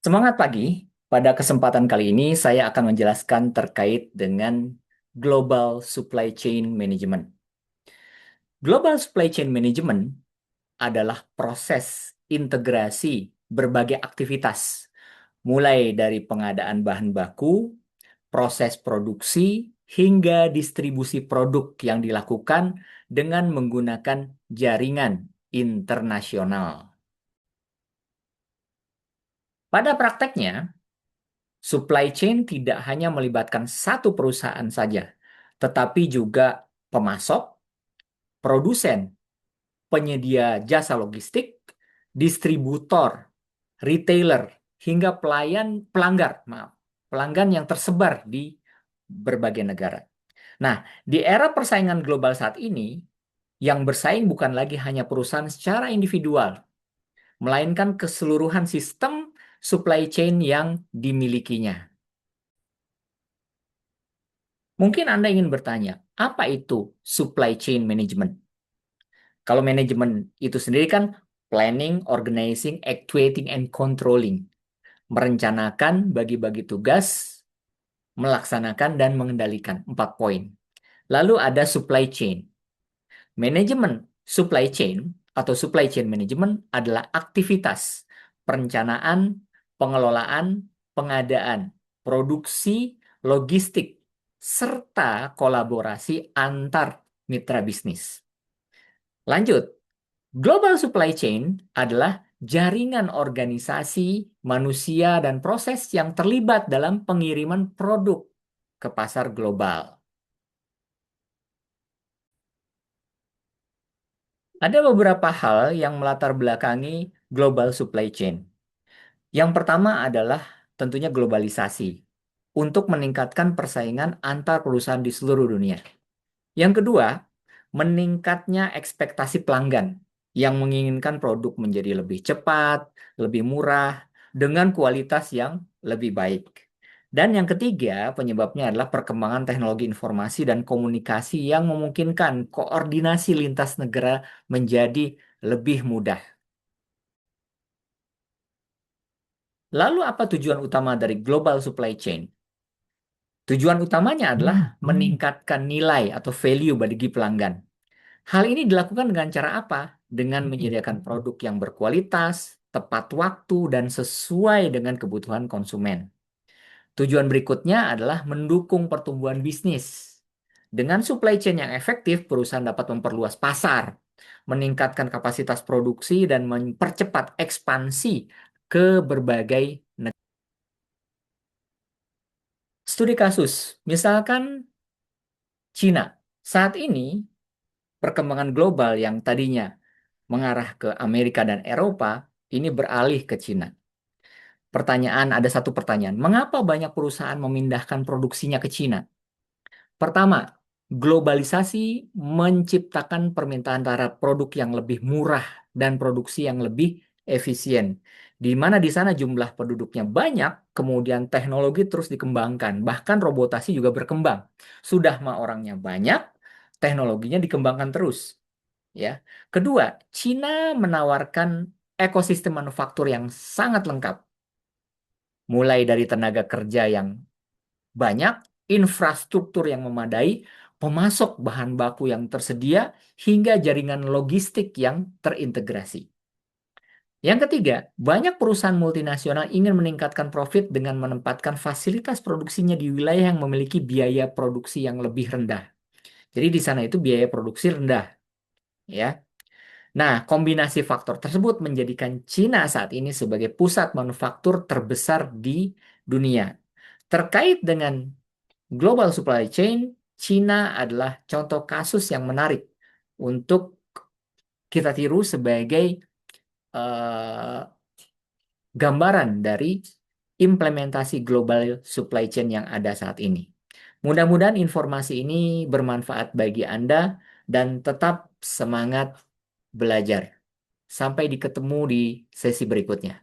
Semangat pagi. Pada kesempatan kali ini saya akan menjelaskan terkait dengan Global Supply Chain Management. Global Supply Chain Management adalah proses integrasi berbagai aktivitas, mulai dari pengadaan bahan baku, proses produksi, hingga distribusi produk yang dilakukan dengan menggunakan jaringan internasional. Pada prakteknya, supply chain tidak hanya melibatkan satu perusahaan saja, tetapi juga pemasok, produsen, penyedia jasa logistik, distributor, retailer, hingga pelanggan yang tersebar di berbagai negara. Nah, di era persaingan global saat ini, yang bersaing bukan lagi hanya perusahaan secara individual, melainkan keseluruhan sistem supply chain yang dimilikinya. Mungkin Anda ingin bertanya, apa itu supply chain management? Kalau manajemen itu sendiri kan planning, organizing, actuating, and controlling. Merencanakan, bagi-bagi tugas, melaksanakan, dan mengendalikan. 4 poin. Lalu ada supply chain. Manajemen supply chain atau supply chain management adalah aktivitas perencanaan, pengelolaan, pengadaan, produksi, logistik, serta kolaborasi antar mitra bisnis. Lanjut, global supply chain adalah jaringan organisasi, manusia, dan proses yang terlibat dalam pengiriman produk ke pasar global. Ada beberapa hal yang melatar belakangi global supply chain. Yang pertama adalah tentunya globalisasi untuk meningkatkan persaingan antar perusahaan di seluruh dunia. Yang kedua, meningkatnya ekspektasi pelanggan yang menginginkan produk menjadi lebih cepat, lebih murah, dengan kualitas yang lebih baik. Dan yang ketiga, penyebabnya adalah perkembangan teknologi informasi dan komunikasi yang memungkinkan koordinasi lintas negara menjadi lebih mudah. Lalu apa tujuan utama dari global supply chain? Tujuan utamanya adalah meningkatkan nilai atau value bagi pelanggan. Hal ini dilakukan dengan cara apa? Dengan menyediakan produk yang berkualitas, tepat waktu, dan sesuai dengan kebutuhan konsumen. Tujuan berikutnya adalah mendukung pertumbuhan bisnis. Dengan supply chain yang efektif, perusahaan dapat memperluas pasar, meningkatkan kapasitas produksi, dan mempercepat ekspansi ke berbagai negara. Studi kasus, misalkan Cina. Saat ini, perkembangan global yang tadinya mengarah ke Amerika dan Eropa, ini beralih ke Cina. Ada satu pertanyaan, mengapa banyak perusahaan memindahkan produksinya ke Cina? Pertama, globalisasi menciptakan permintaan terhadap produk yang lebih murah dan produksi yang lebih efisien. Di mana di sana jumlah penduduknya banyak, kemudian teknologi terus dikembangkan, bahkan robotasi juga berkembang. Sudah mah orangnya banyak, teknologinya dikembangkan terus. Ya. Kedua, Cina menawarkan ekosistem manufaktur yang sangat lengkap, mulai dari tenaga kerja yang banyak, infrastruktur yang memadai, pemasok bahan baku yang tersedia, hingga jaringan logistik yang terintegrasi. Yang ketiga, banyak perusahaan multinasional ingin meningkatkan profit dengan menempatkan fasilitas produksinya di wilayah yang memiliki biaya produksi yang lebih rendah. Jadi di sana itu biaya produksi rendah, ya. Nah, kombinasi faktor tersebut menjadikan Cina saat ini sebagai pusat manufaktur terbesar di dunia. Terkait dengan global supply chain, Cina adalah contoh kasus yang menarik untuk kita tiru sebagai eh, gambaran dari implementasi global supply chain yang ada saat ini. Mudah-mudahan informasi ini bermanfaat bagi Anda dan tetap semangat belajar. Sampai diketemu di sesi berikutnya.